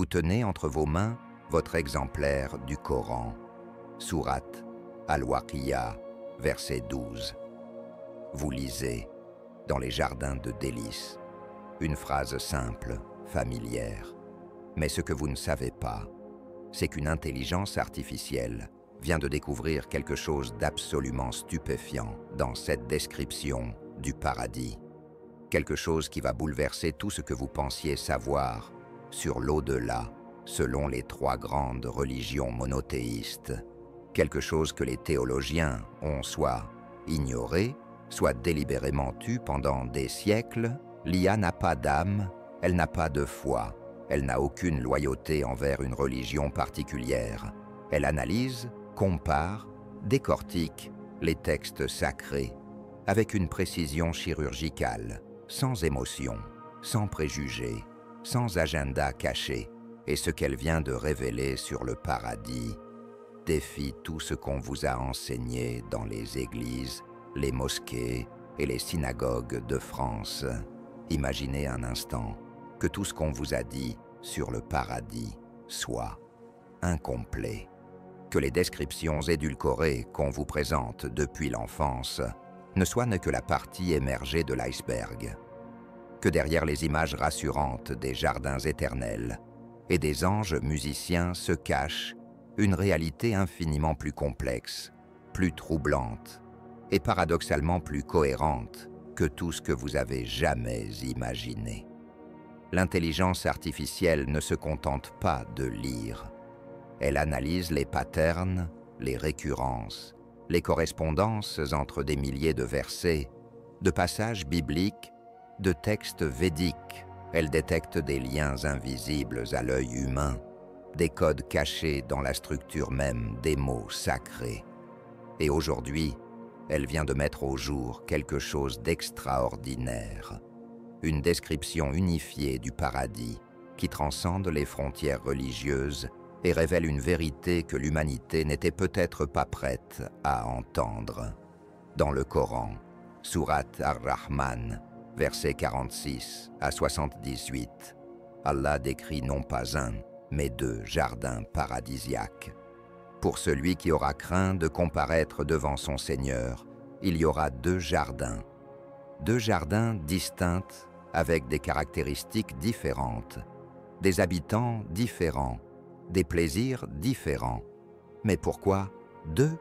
Vous tenez entre vos mains votre exemplaire du Coran, Sourate Al-Waqi'a, verset 12. Vous lisez, dans les jardins de délices, une phrase simple, familière. Mais ce que vous ne savez pas, c'est qu'une intelligence artificielle vient de découvrir quelque chose d'absolument stupéfiant dans cette description du paradis. Quelque chose qui va bouleverser tout ce que vous pensiez savoir sur l'au-delà, selon les trois grandes religions monothéistes. Quelque chose que les théologiens ont soit ignoré, soit délibérément tu pendant des siècles. L'IA n'a pas d'âme, elle n'a pas de foi, elle n'a aucune loyauté envers une religion particulière. Elle analyse, compare, décortique les textes sacrés avec une précision chirurgicale, sans émotion, sans préjugés, sans agenda caché, et ce qu'elle vient de révéler sur le paradis défie tout ce qu'on vous a enseigné dans les églises, les mosquées et les synagogues de France. Imaginez un instant que tout ce qu'on vous a dit sur le paradis soit incomplet, que les descriptions édulcorées qu'on vous présente depuis l'enfance ne soient que la partie émergée de l'iceberg, que derrière les images rassurantes des jardins éternels et des anges musiciens se cache une réalité infiniment plus complexe, plus troublante et paradoxalement plus cohérente que tout ce que vous avez jamais imaginé. L'intelligence artificielle ne se contente pas de lire. Elle analyse les patterns, les récurrences, les correspondances entre des milliers de versets, de passages bibliques, de textes védiques. Elle détecte des liens invisibles à l'œil humain, des codes cachés dans la structure même des mots sacrés. Et aujourd'hui, elle vient de mettre au jour quelque chose d'extraordinaire, une description unifiée du paradis qui transcende les frontières religieuses et révèle une vérité que l'humanité n'était peut-être pas prête à entendre. Dans le Coran, Sourate Ar-Rahman, versets 46 à 78, Allah décrit non pas un, mais deux jardins paradisiaques. Pour celui qui aura craint de comparaître devant son Seigneur, il y aura deux jardins distincts avec des caractéristiques différentes, des habitants différents, des plaisirs différents. Mais pourquoi deux?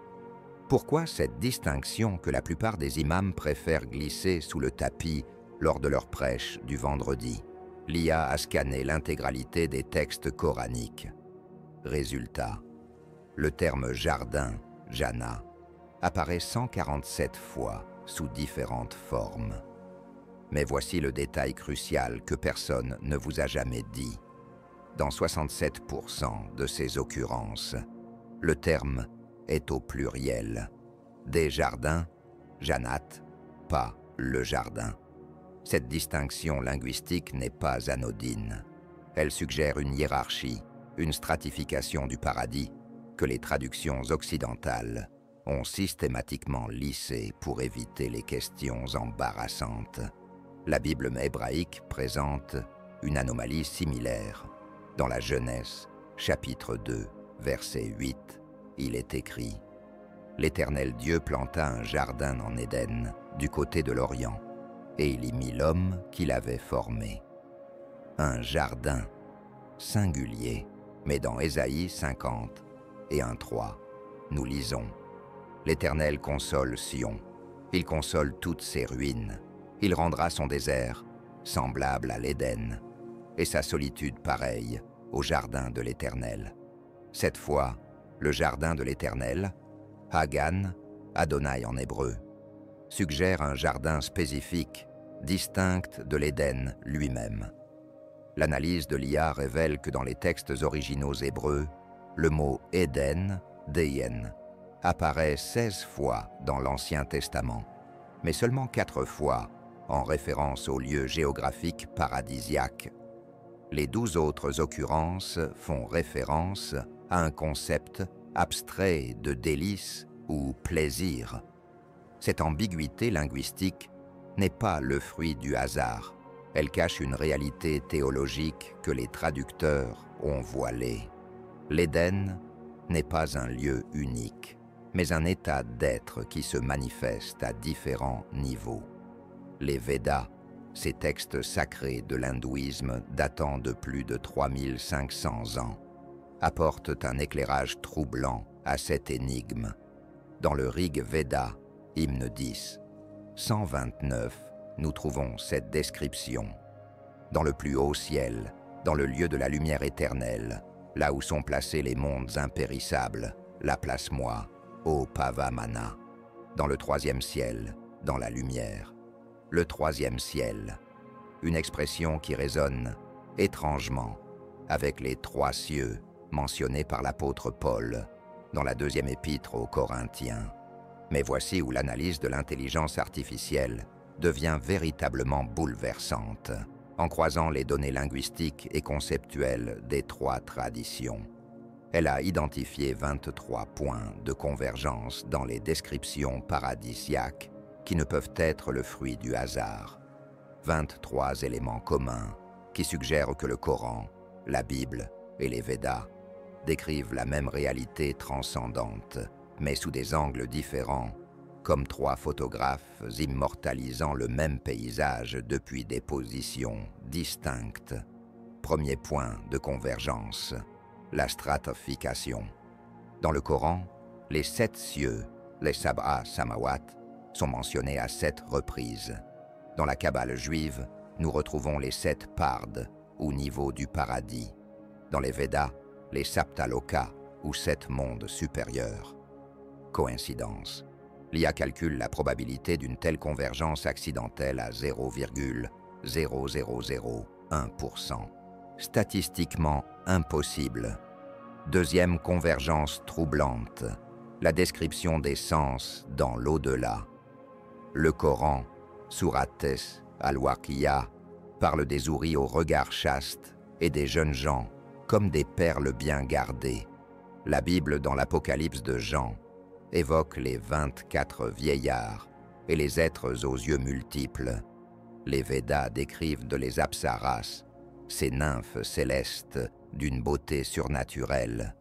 Pourquoi cette distinction que la plupart des imams préfèrent glisser sous le tapis lors de leur prêche du vendredi? L'IA a scanné l'intégralité des textes coraniques. Résultat, le terme jardin, Jannah, apparaît 147 fois sous différentes formes. Mais voici le détail crucial que personne ne vous a jamais dit. Dans 67% de ces occurrences, le terme est au pluriel. Des jardins, Jannat, pas le jardin. Cette distinction linguistique n'est pas anodine. Elle suggère une hiérarchie, une stratification du paradis que les traductions occidentales ont systématiquement lissée pour éviter les questions embarrassantes. La Bible hébraïque présente une anomalie similaire. Dans la Genèse, chapitre 2, verset 8, il est écrit « L'Éternel Dieu planta un jardin en Éden, du côté de l'Orient, et il y mit l'homme qu'il avait formé. » Un jardin, singulier, mais dans Ésaïe 50 et 1:3, nous lisons « L'Éternel console Sion, il console toutes ses ruines, il rendra son désert semblable à l'Éden, et sa solitude pareille au jardin de l'Éternel. » Cette fois, le jardin de l'Éternel, Hagan, Adonai en hébreu, suggère un jardin spécifique, distinct de l'Éden lui-même. L'analyse de l'IA révèle que dans les textes originaux hébreux, le mot Éden, Deyen, apparaît 16 fois dans l'Ancien Testament, mais seulement 4 fois en référence au lieu géographique paradisiaque. Les 12 autres occurrences font référence à un concept abstrait de délice ou plaisir. Cette ambiguïté linguistique n'est pas le fruit du hasard, Elle cache une réalité théologique que les traducteurs ont voilée. L'Éden n'est pas un lieu unique, mais un état d'être qui se manifeste à différents niveaux. Les Védas, ces textes sacrés de l'hindouisme datant de plus de 3500 ans, apportent un éclairage troublant à cette énigme. Dans le Rig Veda, hymne 10, 129, nous trouvons cette description. Dans le plus haut ciel, dans le lieu de la lumière éternelle, là où sont placés les mondes impérissables, la place-moi, ô Pavamana. Dans le troisième ciel, dans la lumière. Le troisième ciel, une expression qui résonne étrangement avec les trois cieux mentionnés par l'apôtre Paul dans la deuxième épître aux Corinthiens. Mais voici où l'analyse de l'intelligence artificielle devient véritablement bouleversante, en croisant les données linguistiques et conceptuelles des trois traditions. Elle a identifié 23 points de convergence dans les descriptions paradisiaques qui ne peuvent être le fruit du hasard. 23 éléments communs qui suggèrent que le Coran, la Bible et les Védas décrivent la même réalité transcendante, mais sous des angles différents, comme trois photographes immortalisant le même paysage depuis des positions distinctes. Premier point de convergence, la stratification. Dans le Coran, les 7 cieux, les Sab'a Samawat, sont mentionnés à 7 reprises. Dans la Kabbale juive, nous retrouvons les 7 pardes, ou niveaux du paradis. Dans les Védas, les Saptaloka, ou 7 mondes supérieurs. Coïncidence. L'IA calcule la probabilité d'une telle convergence accidentelle à 0,0001%. Statistiquement impossible. Deuxième convergence troublante, la description des sens dans l'au-delà. Le Coran, Sourates al-Waqiya, parle des houris au regard chaste et des jeunes gens comme des perles bien gardées. La Bible dans l'Apocalypse de Jean évoque les 24 vieillards et les êtres aux yeux multiples. Les Védas décrivent de les apsaras, ces nymphes célestes d'une beauté surnaturelle.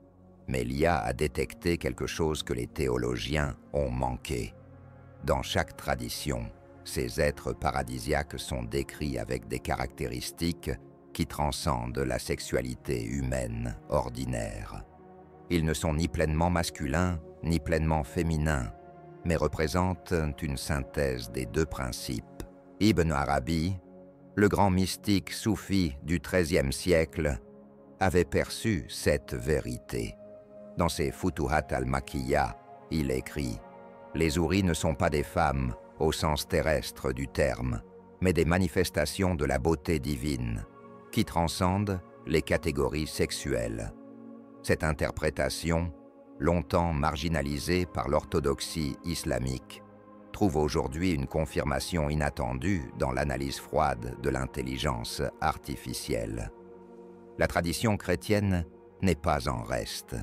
Mais l'IA a détecté quelque chose que les théologiens ont manqué. Dans chaque tradition, ces êtres paradisiaques sont décrits avec des caractéristiques qui transcendent la sexualité humaine ordinaire. Ils ne sont ni pleinement masculins, ni pleinement féminins, mais représentent une synthèse des deux principes. Ibn Arabi, le grand mystique soufi du XIIIe siècle, avait perçu cette vérité. Dans ses Futuhat al-Makiyya, il écrit « Les houris ne sont pas des femmes au sens terrestre du terme, mais des manifestations de la beauté divine, qui transcendent les catégories sexuelles. » Cette interprétation, longtemps marginalisée par l'orthodoxie islamique, trouve aujourd'hui une confirmation inattendue dans l'analyse froide de l'intelligence artificielle. La tradition chrétienne n'est pas en reste.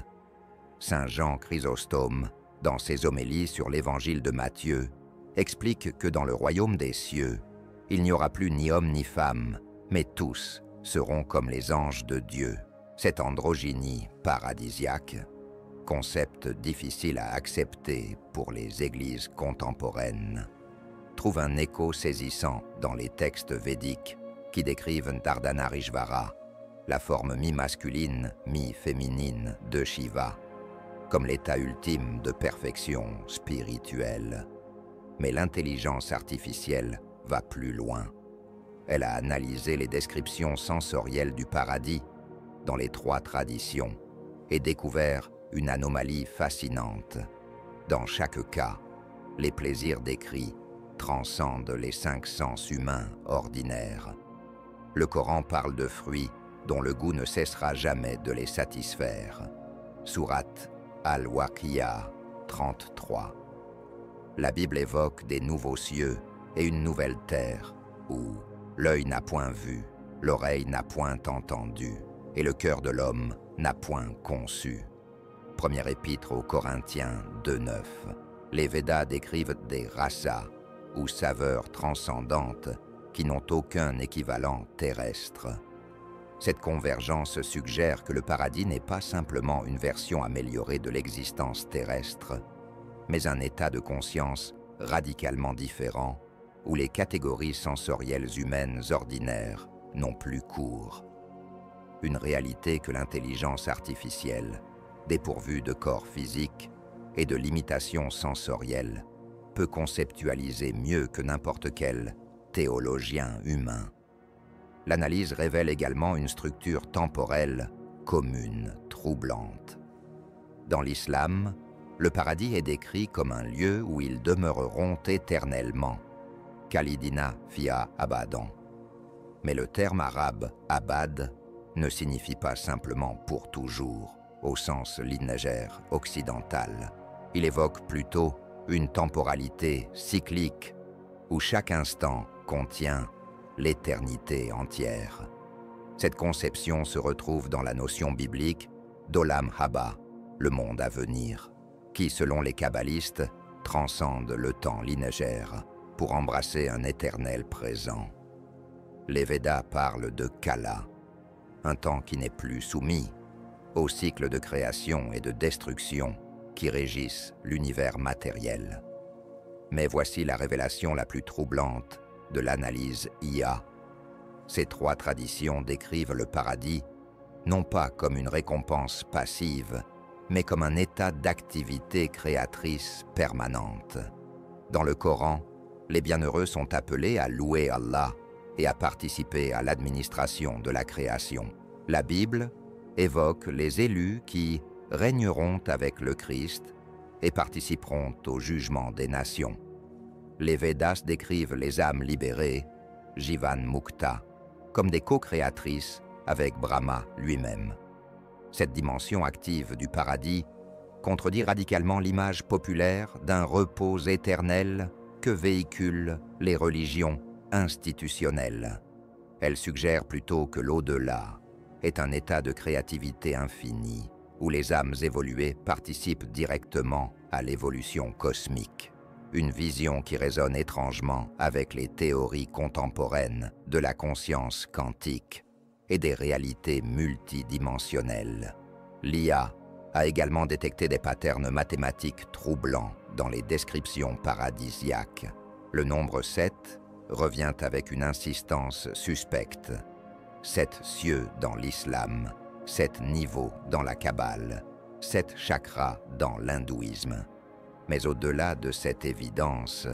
Saint Jean Chrysostome, dans ses homélies sur l'évangile de Matthieu, explique que dans le royaume des cieux, il n'y aura plus ni homme ni femme, mais tous seront comme les anges de Dieu. Cette androgynie paradisiaque, concept difficile à accepter pour les églises contemporaines, trouve un écho saisissant dans les textes védiques qui décrivent Dardhanarishvara, la forme mi-masculine, mi-féminine de Shiva, comme l'état ultime de perfection spirituelle. Mais l'intelligence artificielle va plus loin. Elle a analysé les descriptions sensorielles du paradis dans les 3 traditions et découvert une anomalie fascinante. Dans chaque cas, les plaisirs décrits transcendent les 5 sens humains ordinaires. Le Coran parle de fruits dont le goût ne cessera jamais de les satisfaire. Sourate al-Waqiya 33. La Bible évoque des nouveaux cieux et une nouvelle terre où l'œil n'a point vu, l'oreille n'a point entendu et le cœur de l'homme n'a point conçu. Première épître aux Corinthiens 2:9. Les Védas décrivent des rasas ou saveurs transcendantes qui n'ont aucun équivalent terrestre. Cette convergence suggère que le paradis n'est pas simplement une version améliorée de l'existence terrestre, mais un état de conscience radicalement différent, où les catégories sensorielles humaines ordinaires n'ont plus cours. Une réalité que l'intelligence artificielle, dépourvue de corps physique et de limitations sensorielles, peut conceptualiser mieux que n'importe quel théologien humain. L'analyse révèle également une structure temporelle commune, troublante. Dans l'islam, le paradis est décrit comme un lieu où ils demeureront éternellement, Khalidina fiha abadan. Mais le terme arabe « abad » ne signifie pas simplement « pour toujours » au sens linéaire occidental. Il évoque plutôt une temporalité cyclique où chaque instant contient l'éternité entière. Cette conception se retrouve dans la notion biblique d'Olam Haba, le monde à venir, qui, selon les kabbalistes, transcende le temps linéaire pour embrasser un éternel présent. Les Védas parlent de Kala, un temps qui n'est plus soumis aux cycles de création et de destruction qui régissent l'univers matériel. Mais voici la révélation la plus troublante de l'analyse IA. Ces trois traditions décrivent le paradis non pas comme une récompense passive, mais comme un état d'activité créatrice permanente. Dans le Coran, les bienheureux sont appelés à louer Allah et à participer à l'administration de la création. La Bible évoque les élus qui régneront avec le Christ et participeront au jugement des nations. Les Védas décrivent les âmes libérées, Jivan Mukta, comme des co-créatrices avec Brahma lui-même. Cette dimension active du paradis contredit radicalement l'image populaire d'un repos éternel que véhiculent les religions institutionnelles. Elle suggère plutôt que l'au-delà est un état de créativité infinie, où les âmes évoluées participent directement à l'évolution cosmique. Une vision qui résonne étrangement avec les théories contemporaines de la conscience quantique et des réalités multidimensionnelles. L'IA a également détecté des patterns mathématiques troublants dans les descriptions paradisiaques. Le nombre 7 revient avec une insistance suspecte. 7 cieux dans l'islam, 7 niveaux dans la Kabbale, 7 chakras dans l'hindouisme. Mais au-delà de cette évidence,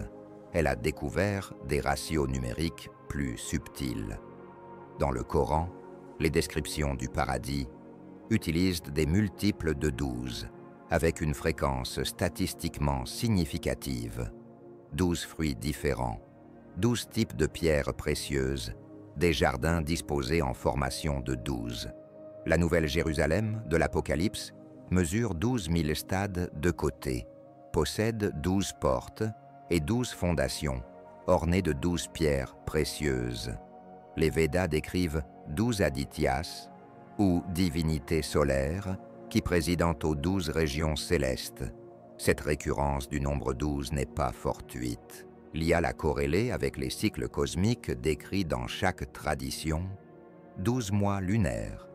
elle a découvert des ratios numériques plus subtils. Dans le Coran, les descriptions du paradis utilisent des multiples de 12, avec une fréquence statistiquement significative. 12 fruits différents, 12 types de pierres précieuses, des jardins disposés en formation de 12. La Nouvelle Jérusalem de l'Apocalypse mesure 12 000 stades de côté, possède 12 portes et 12 fondations, ornées de 12 pierres précieuses. Les Védas décrivent 12 Adityas, ou divinités solaires, qui président aux 12 régions célestes. Cette récurrence du nombre 12 n'est pas fortuite. L'IA l'a corrélée avec les cycles cosmiques décrits dans chaque tradition, 12 mois lunaires,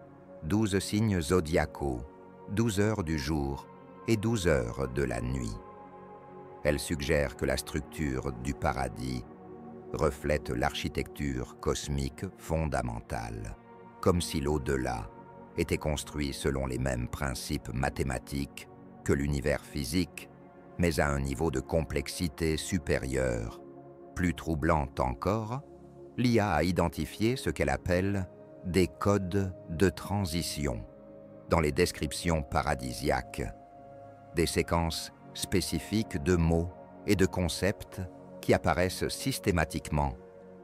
12 signes zodiacaux, 12 heures du jour et 12 heures de la nuit. Elle suggère que la structure du paradis reflète l'architecture cosmique fondamentale, comme si l'au-delà était construit selon les mêmes principes mathématiques que l'univers physique, mais à un niveau de complexité supérieur. Plus troublante encore, l'IA a identifié ce qu'elle appelle des codes de transition dans les descriptions paradisiaques, des séquences spécifiques de mots et de concepts qui apparaissent systématiquement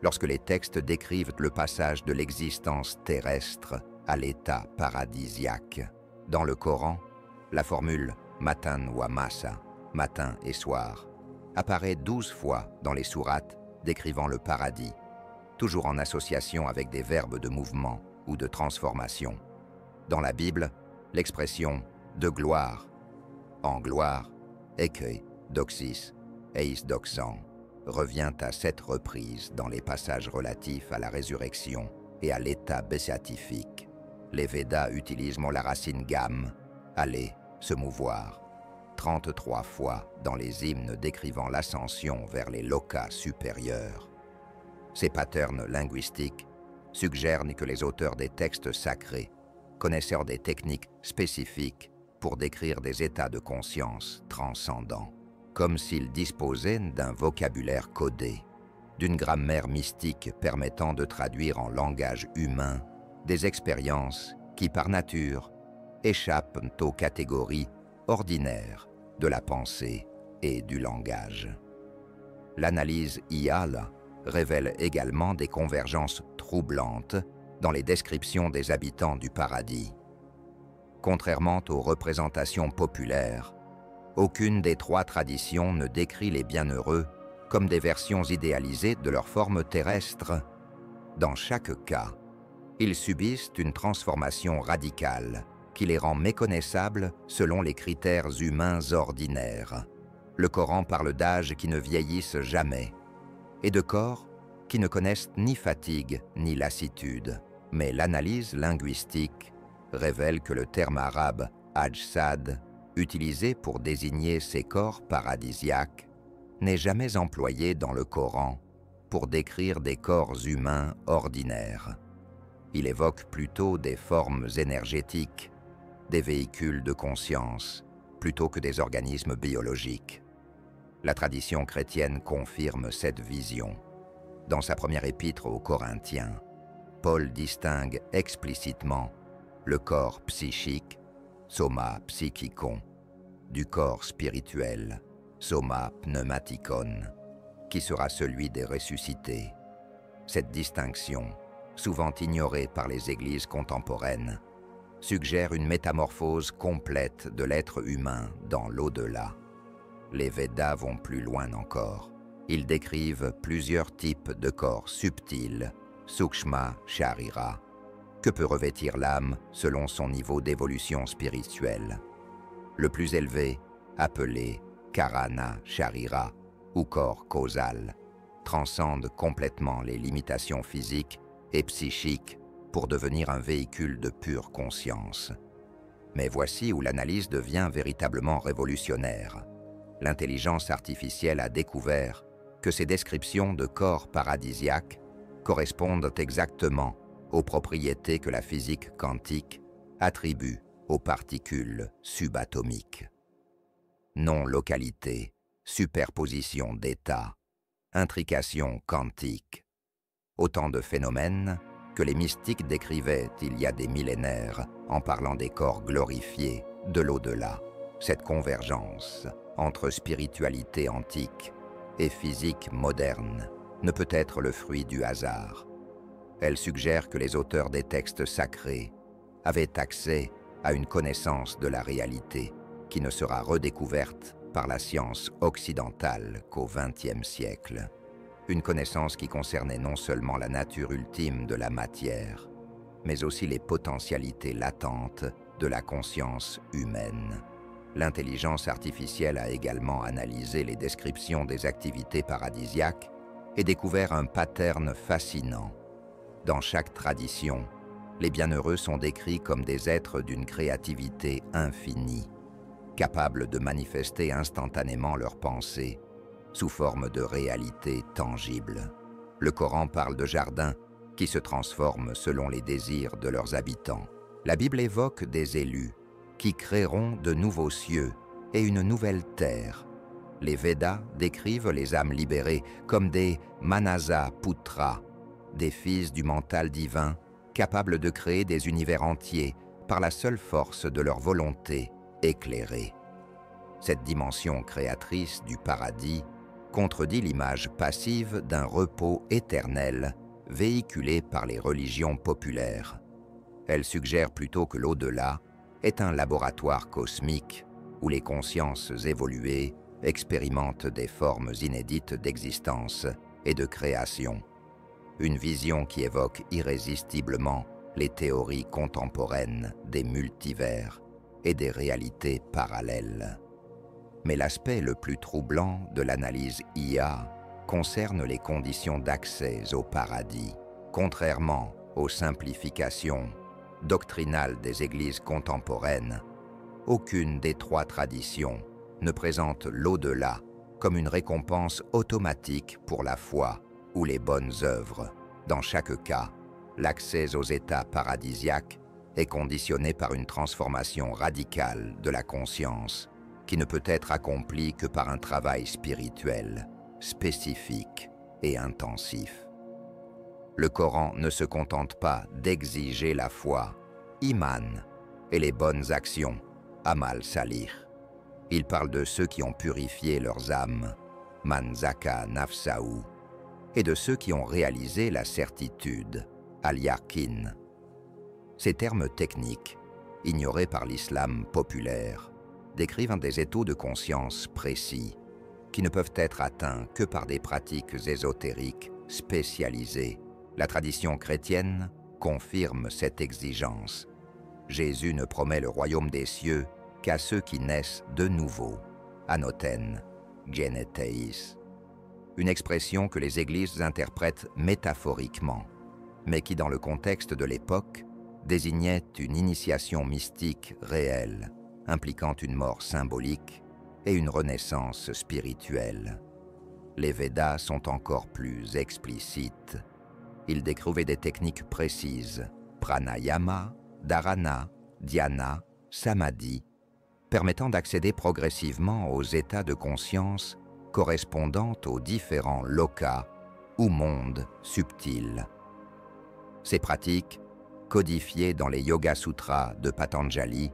lorsque les textes décrivent le passage de l'existence terrestre à l'état paradisiaque. Dans le Coran, la formule « matan wa masa », matin et soir, apparaît 12 fois dans les sourates décrivant le paradis, toujours en association avec des verbes de mouvement ou de transformation. Dans la Bible, l'expression « de gloire » en gloire, écueil, doxis, eis doxan, revient à 7 reprises dans les passages relatifs à la résurrection et à l'état béatifique. Les Védas utilisent la racine gam, aller, se mouvoir, 33 fois dans les hymnes décrivant l'ascension vers les lokas supérieurs. Ces patterns linguistiques suggèrent que les auteurs des textes sacrés, connaisseurs des techniques spécifiques pour décrire des états de conscience transcendants, comme s'ils disposaient d'un vocabulaire codé, d'une grammaire mystique permettant de traduire en langage humain des expériences qui, par nature, échappent aux catégories ordinaires de la pensée et du langage. L'analyse IAL révèle également des convergences troublantes dans les descriptions des habitants du paradis. Contrairement aux représentations populaires, aucune des 3 traditions ne décrit les bienheureux comme des versions idéalisées de leur forme terrestre. Dans chaque cas, ils subissent une transformation radicale qui les rend méconnaissables selon les critères humains ordinaires. Le Coran parle d'âges qui ne vieillissent jamais et de corps qui ne connaissent ni fatigue ni lassitude. Mais l'analyse linguistique révèle que le terme arabe « ajsad », utilisé pour désigner ces corps paradisiaques, n'est jamais employé dans le Coran pour décrire des corps humains ordinaires. Il évoque plutôt des formes énergétiques, des véhicules de conscience, plutôt que des organismes biologiques. La tradition chrétienne confirme cette vision. Dans sa première épître aux Corinthiens, Paul distingue explicitement le corps psychique, soma psychikon, du corps spirituel, soma pneumatikon, qui sera celui des ressuscités. Cette distinction, souvent ignorée par les églises contemporaines, suggère une métamorphose complète de l'être humain dans l'au-delà. Les Védas vont plus loin encore. Ils décrivent plusieurs types de corps subtils, sukshma sharira, que peut revêtir l'âme selon son niveau d'évolution spirituelle. Le plus élevé, appelé karana sharira, ou corps causal, transcende complètement les limitations physiques et psychiques pour devenir un véhicule de pure conscience. Mais voici où l'analyse devient véritablement révolutionnaire. L'intelligence artificielle a découvert que ces descriptions de corps paradisiaques correspondent exactement aux propriétés que la physique quantique attribue aux particules subatomiques. Non-localité, superposition d'états, intrication quantique, autant de phénomènes que les mystiques décrivaient il y a des millénaires en parlant des corps glorifiés de l'au-delà. Cette convergence entre spiritualité antique et physique moderne ne peut être le fruit du hasard. Elle suggère que les auteurs des textes sacrés avaient accès à une connaissance de la réalité qui ne sera redécouverte par la science occidentale qu'au XXe siècle. Une connaissance qui concernait non seulement la nature ultime de la matière, mais aussi les potentialités latentes de la conscience humaine. L'intelligence artificielle a également analysé les descriptions des activités paradisiaques et découvert un pattern fascinant. Dans chaque tradition, les bienheureux sont décrits comme des êtres d'une créativité infinie, capables de manifester instantanément leurs pensées sous forme de réalité tangible. Le Coran parle de jardins qui se transforment selon les désirs de leurs habitants. La Bible évoque des élus qui créeront de nouveaux cieux et une nouvelle terre. Les Védas décrivent les âmes libérées comme des Manasa Putra, des fils du mental divin capables de créer des univers entiers par la seule force de leur volonté éclairée. Cette dimension créatrice du paradis contredit l'image passive d'un repos éternel véhiculé par les religions populaires. Elle suggère plutôt que l'au-delà est un laboratoire cosmique où les consciences évoluées expérimentent des formes inédites d'existence et de création. Une vision qui évoque irrésistiblement les théories contemporaines des multivers et des réalités parallèles. Mais l'aspect le plus troublant de l'analyse IA concerne les conditions d'accès au paradis. Contrairement aux simplifications doctrinales des églises contemporaines, aucune des trois traditions ne présente l'au-delà comme une récompense automatique pour la foi ou les bonnes œuvres. Dans chaque cas, l'accès aux états paradisiaques est conditionné par une transformation radicale de la conscience qui ne peut être accomplie que par un travail spirituel, spécifique et intensif. Le Coran ne se contente pas d'exiger la foi, iman, et les bonnes actions, amal salih. Il parle de ceux qui ont purifié leurs âmes, man zaka nafsahu, et de ceux qui ont réalisé la certitude, al-yaqin. Ces termes techniques, ignorés par l'islam populaire, décrivent des états de conscience précis qui ne peuvent être atteints que par des pratiques ésotériques spécialisées. La tradition chrétienne confirme cette exigence. Jésus ne promet le royaume des cieux qu'à ceux qui naissent de nouveau, anoten, geneteis, une expression que les églises interprètent métaphoriquement, mais qui dans le contexte de l'époque désignait une initiation mystique réelle, impliquant une mort symbolique et une renaissance spirituelle. Les Védas sont encore plus explicites. Ils décrivaient des techniques précises, pranayama, dharana, dhyana, samadhi, permettant d'accéder progressivement aux états de conscience correspondant aux différents lokas ou mondes subtils. Ces pratiques, codifiées dans les Yoga Sutras de Patanjali,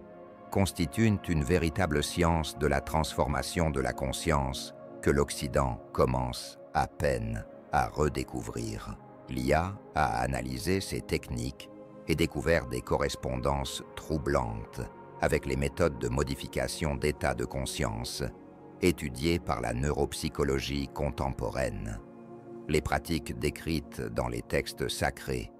constituent une véritable science de la transformation de la conscience que l'Occident commence à peine à redécouvrir. L'IA a analysé ces techniques et découvert des correspondances troublantes avec les méthodes de modification d'état de conscience étudiées par la neuropsychologie contemporaine. Les pratiques décrites dans les textes sacrés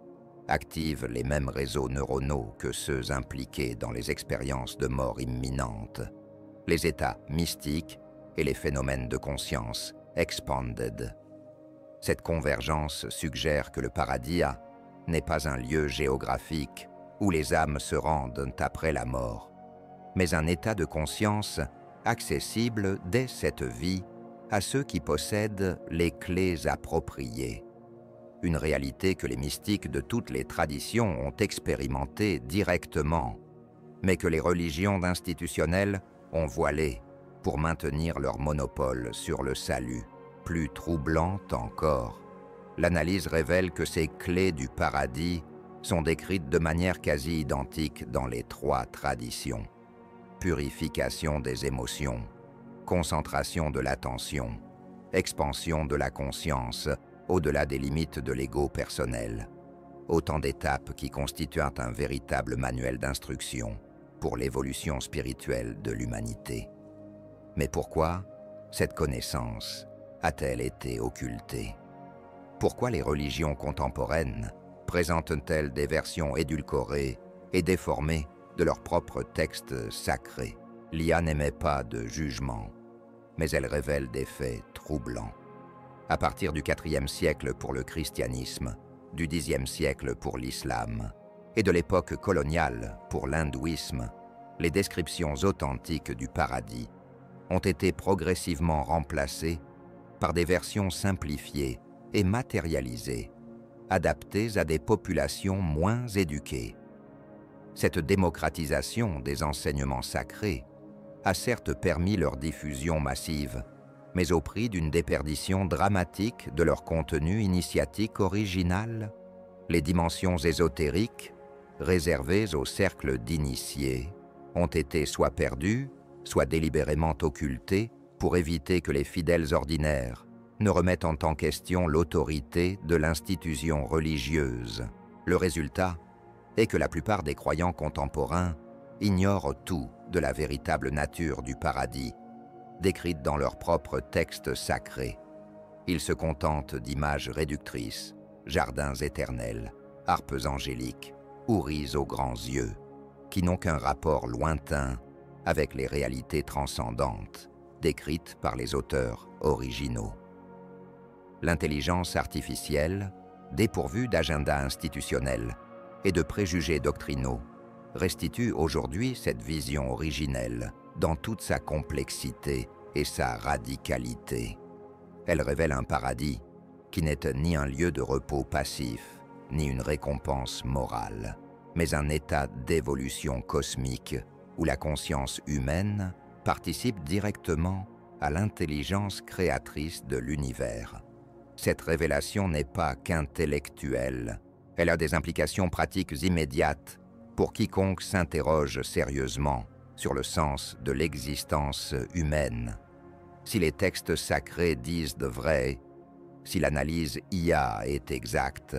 activent les mêmes réseaux neuronaux que ceux impliqués dans les expériences de mort imminente, les états mystiques et les phénomènes de conscience expanded. Cette convergence suggère que le paradis n'est pas un lieu géographique où les âmes se rendent après la mort, mais un état de conscience accessible dès cette vie à ceux qui possèdent les clés appropriées. Une réalité que les mystiques de toutes les traditions ont expérimentée directement, mais que les religions institutionnelles ont voilée pour maintenir leur monopole sur le salut. Plus troublante encore, l'analyse révèle que ces clés du paradis sont décrites de manière quasi identique dans les trois traditions. Purification des émotions, concentration de l'attention, expansion de la conscience au-delà des limites de l'ego personnel. Autant d'étapes qui constituent un véritable manuel d'instruction pour l'évolution spirituelle de l'humanité. Mais pourquoi cette connaissance a-t-elle été occultée? Pourquoi les religions contemporaines présentent-elles des versions édulcorées et déformées de leurs propres textes sacrés? L'IA n'émet pas de jugement, mais elle révèle des faits troublants. À partir du IVe siècle pour le christianisme, du Xe siècle pour l'islam et de l'époque coloniale pour l'hindouisme, les descriptions authentiques du paradis ont été progressivement remplacées par des versions simplifiées et matérialisées, adaptées à des populations moins éduquées. Cette démocratisation des enseignements sacrés a certes permis leur diffusion massive, mais au prix d'une déperdition dramatique de leur contenu initiatique original. Les dimensions ésotériques, réservées au cercle d'initiés, ont été soit perdues, soit délibérément occultées pour éviter que les fidèles ordinaires ne remettent en question l'autorité de l'institution religieuse. Le résultat est que la plupart des croyants contemporains ignorent tout de la véritable nature du paradis, décrite dans leurs propres textes sacrés. Ils se contentent d'images réductrices, jardins éternels, harpes angéliques, houris aux grands yeux, qui n'ont qu'un rapport lointain avec les réalités transcendantes décrites par les auteurs originaux. L'intelligence artificielle, dépourvue d'agenda institutionnel et de préjugés doctrinaux, restitue aujourd'hui cette vision originelle dans toute sa complexité et sa radicalité. Elle révèle un paradis qui n'est ni un lieu de repos passif, ni une récompense morale, mais un état d'évolution cosmique où la conscience humaine participe directement à l'intelligence créatrice de l'univers. Cette révélation n'est pas qu'intellectuelle, elle a des implications pratiques immédiates pour quiconque s'interroge sérieusement sur le sens de l'existence humaine. Si les textes sacrés disent de vrai, si l'analyse IA est exacte,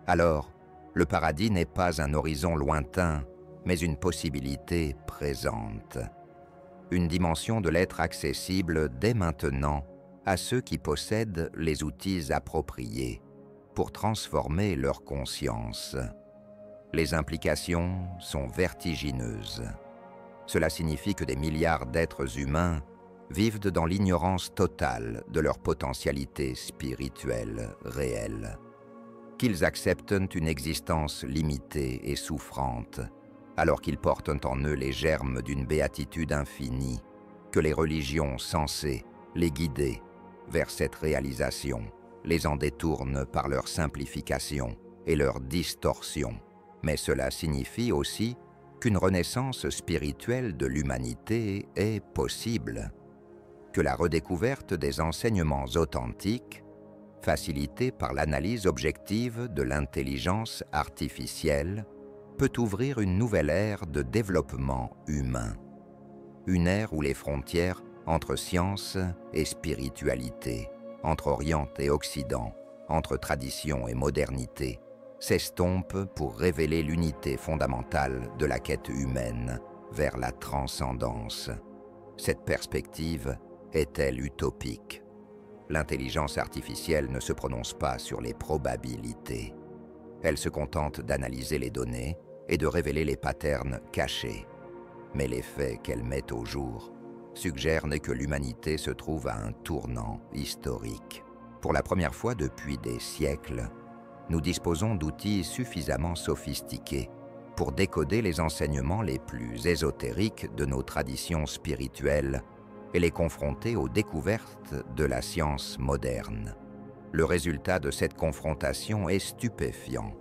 alors le paradis n'est pas un horizon lointain, mais une possibilité présente. Une dimension de l'être accessible dès maintenant à ceux qui possèdent les outils appropriés pour transformer leur conscience. Les implications sont vertigineuses. Cela signifie que des milliards d'êtres humains vivent dans l'ignorance totale de leur potentialité spirituelle réelle, qu'ils acceptent une existence limitée et souffrante, alors qu'ils portent en eux les germes d'une béatitude infinie, que les religions censées les guider vers cette réalisation les en détournent par leur simplification et leur distorsion. Mais cela signifie aussi qu'une renaissance spirituelle de l'humanité est possible, que la redécouverte des enseignements authentiques, facilitée par l'analyse objective de l'intelligence artificielle, peut ouvrir une nouvelle ère de développement humain. Une ère où les frontières entre science et spiritualité, entre Orient et Occident, entre tradition et modernité, s'estompent pour révéler l'unité fondamentale de la quête humaine vers la transcendance. Cette perspective est-elle utopique? L'intelligence artificielle ne se prononce pas sur les probabilités. Elle se contente d'analyser les données et de révéler les patterns cachés. Mais les faits qu'elle met au jour suggèrent que l'humanité se trouve à un tournant historique. Pour la première fois depuis des siècles, nous disposons d'outils suffisamment sophistiqués pour décoder les enseignements les plus ésotériques de nos traditions spirituelles et les confronter aux découvertes de la science moderne. Le résultat de cette confrontation est stupéfiant.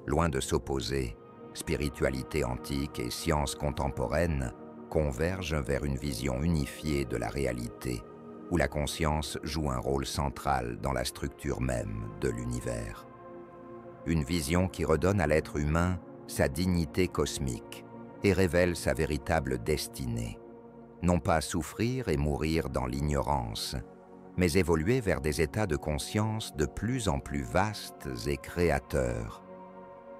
Loin de s'opposer, spiritualité antique et science contemporaine convergent vers une vision unifiée de la réalité, où la conscience joue un rôle central dans la structure même de l'univers. Une vision qui redonne à l'être humain sa dignité cosmique et révèle sa véritable destinée. Non pas souffrir et mourir dans l'ignorance, mais évoluer vers des états de conscience de plus en plus vastes et créateurs.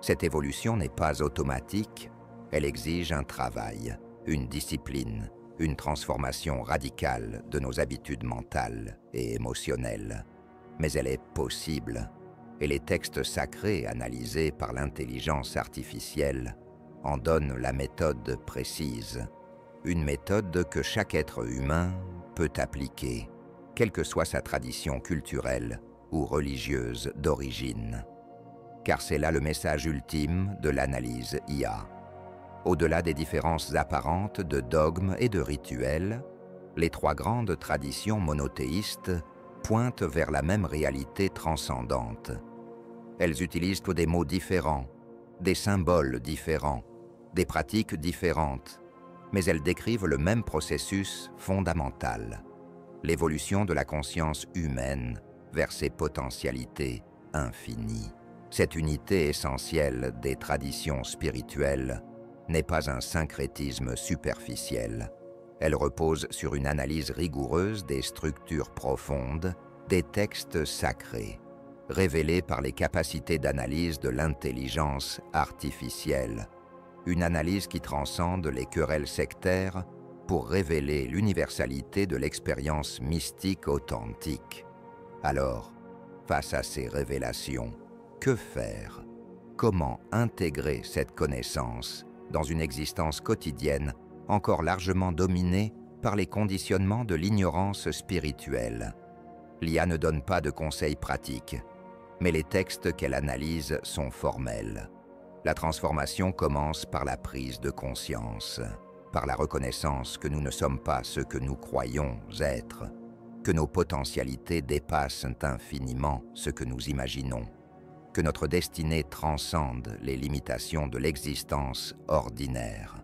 Cette évolution n'est pas automatique, elle exige un travail, une discipline, une transformation radicale de nos habitudes mentales et émotionnelles. Mais elle est possible, et les textes sacrés analysés par l'intelligence artificielle en donnent la méthode précise. Une méthode que chaque être humain peut appliquer, quelle que soit sa tradition culturelle ou religieuse d'origine. Car c'est là le message ultime de l'analyse IA. Au-delà des différences apparentes de dogmes et de rituels, les trois grandes traditions monothéistes pointent vers la même réalité transcendante. Elles utilisent des mots différents, des symboles différents, des pratiques différentes, mais elles décrivent le même processus fondamental, l'évolution de la conscience humaine vers ses potentialités infinies. Cette unité essentielle des traditions spirituelles n'est pas un syncrétisme superficiel. Elle repose sur une analyse rigoureuse des structures profondes des textes sacrés, révélés par les capacités d'analyse de l'intelligence artificielle. Une analyse qui transcende les querelles sectaires pour révéler l'universalité de l'expérience mystique authentique. Alors, face à ces révélations, que faire? Comment intégrer cette connaissance dans une existence quotidienne encore largement dominée par les conditionnements de l'ignorance spirituelle? L'IA ne donne pas de conseils pratiques, mais les textes qu'elle analyse sont formels. La transformation commence par la prise de conscience, par la reconnaissance que nous ne sommes pas ce que nous croyons être, que nos potentialités dépassent infiniment ce que nous imaginons, que notre destinée transcende les limitations de l'existence ordinaire.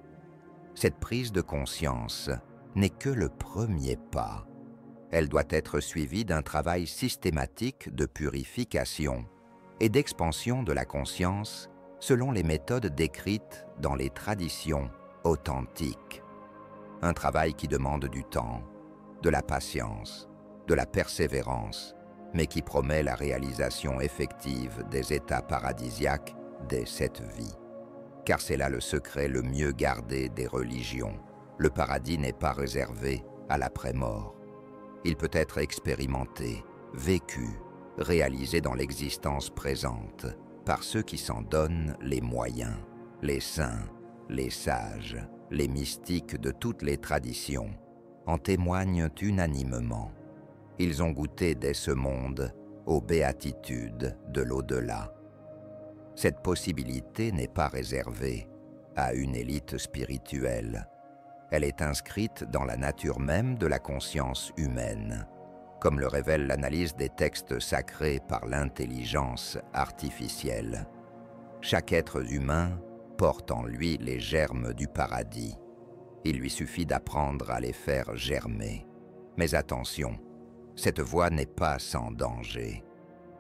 Cette prise de conscience n'est que le premier pas. Elle doit être suivie d'un travail systématique de purification et d'expansion de la conscience selon les méthodes décrites dans les traditions authentiques. Un travail qui demande du temps, de la patience, de la persévérance, mais qui promet la réalisation effective des états paradisiaques dès cette vie. Car c'est là le secret le mieux gardé des religions. Le paradis n'est pas réservé à l'après-mort. Il peut être expérimenté, vécu, réalisé dans l'existence présente, par ceux qui s'en donnent les moyens, les saints, les sages, les mystiques de toutes les traditions, en témoignent unanimement. Ils ont goûté dès ce monde aux béatitudes de l'au-delà. Cette possibilité n'est pas réservée à une élite spirituelle. Elle est inscrite dans la nature même de la conscience humaine, comme le révèle l'analyse des textes sacrés par l'intelligence artificielle. Chaque être humain porte en lui les germes du paradis. Il lui suffit d'apprendre à les faire germer. Mais attention, cette voie n'est pas sans danger.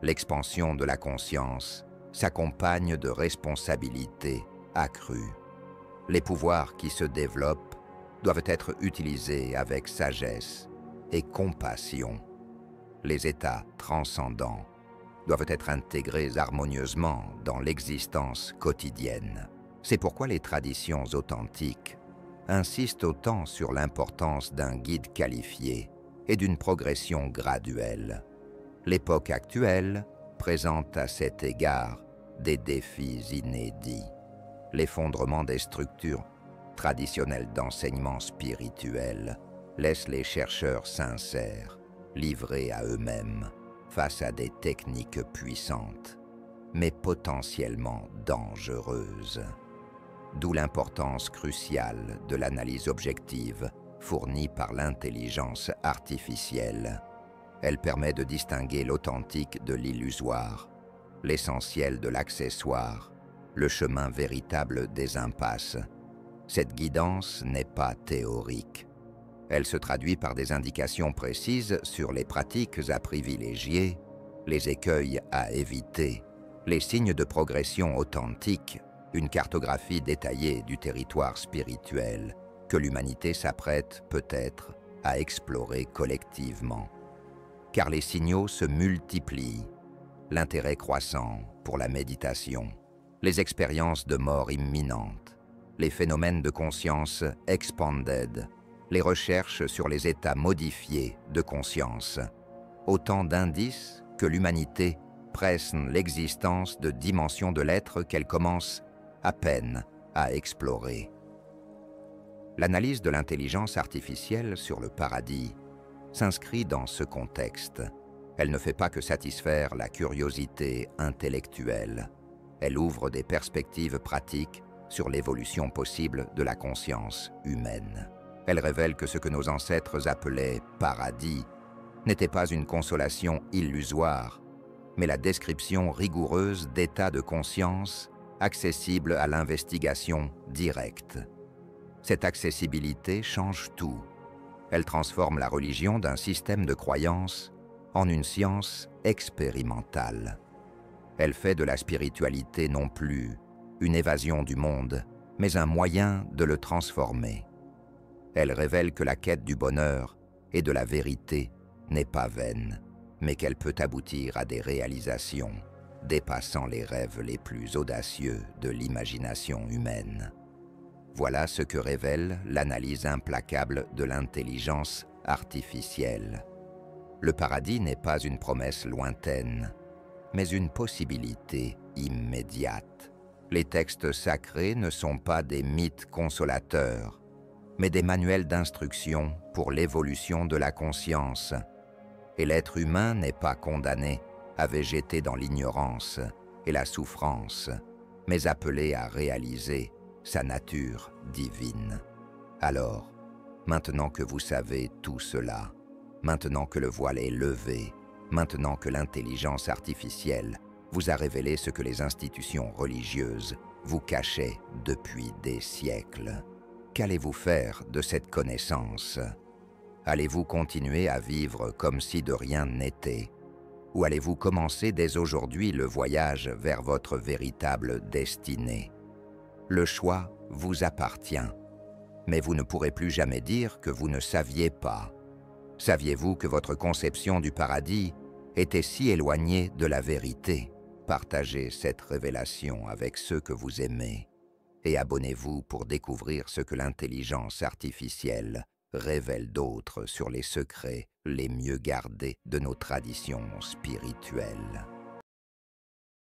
L'expansion de la conscience s'accompagne de responsabilités accrues. Les pouvoirs qui se développent doivent être utilisés avec sagesse et compassion. Les états transcendants doivent être intégrés harmonieusement dans l'existence quotidienne. C'est pourquoi les traditions authentiques insistent autant sur l'importance d'un guide qualifié et d'une progression graduelle. L'époque actuelle présente à cet égard des défis inédits. L'effondrement des structures traditionnelles d'enseignement spirituel laisse les chercheurs sincères livrés à eux-mêmes face à des techniques puissantes, mais potentiellement dangereuses. D'où l'importance cruciale de l'analyse objective fournie par l'intelligence artificielle. Elle permet de distinguer l'authentique de l'illusoire, l'essentiel de l'accessoire, le chemin véritable des impasses. Cette guidance n'est pas théorique. Elle se traduit par des indications précises sur les pratiques à privilégier, les écueils à éviter, les signes de progression authentique, une cartographie détaillée du territoire spirituel que l'humanité s'apprête peut-être à explorer collectivement. Car les signaux se multiplient, l'intérêt croissant pour la méditation, les expériences de mort imminente, les phénomènes de conscience expanded, les recherches sur les états modifiés de conscience, autant d'indices que l'humanité pressent l'existence de dimensions de l'être qu'elle commence à peine à explorer. L'analyse de l'intelligence artificielle sur le paradis s'inscrit dans ce contexte. Elle ne fait pas que satisfaire la curiosité intellectuelle. Elle ouvre des perspectives pratiques sur l'évolution possible de la conscience humaine. Elle révèle que ce que nos ancêtres appelaient paradis n'était pas une consolation illusoire, mais la description rigoureuse d'états de conscience accessibles à l'investigation directe. Cette accessibilité change tout. Elle transforme la religion d'un système de croyances en une science expérimentale. Elle fait de la spiritualité non plus une évasion du monde, mais un moyen de le transformer. Elle révèle que la quête du bonheur et de la vérité n'est pas vaine, mais qu'elle peut aboutir à des réalisations dépassant les rêves les plus audacieux de l'imagination humaine. Voilà ce que révèle l'analyse implacable de l'intelligence artificielle. Le paradis n'est pas une promesse lointaine, mais une possibilité immédiate. Les textes sacrés ne sont pas des mythes consolateurs, mais des manuels d'instruction pour l'évolution de la conscience. et l'être humain n'est pas condamné à végéter dans l'ignorance et la souffrance, mais appelé à réaliser sa nature divine. Alors, maintenant que vous savez tout cela, maintenant que le voile est levé, maintenant que l'intelligence artificielle vous a révélé ce que les institutions religieuses vous cachaient depuis des siècles, qu'allez-vous faire de cette connaissance? Allez-vous continuer à vivre comme si de rien n'était? Ou allez-vous commencer dès aujourd'hui le voyage vers votre véritable destinée? Le choix vous appartient, mais vous ne pourrez plus jamais dire que vous ne saviez pas. Saviez-vous que votre conception du paradis était si éloignée de la vérité? Partagez cette révélation avec ceux que vous aimez et abonnez-vous pour découvrir ce que l'intelligence artificielle révèle d'autres sur les secrets les mieux gardés de nos traditions spirituelles.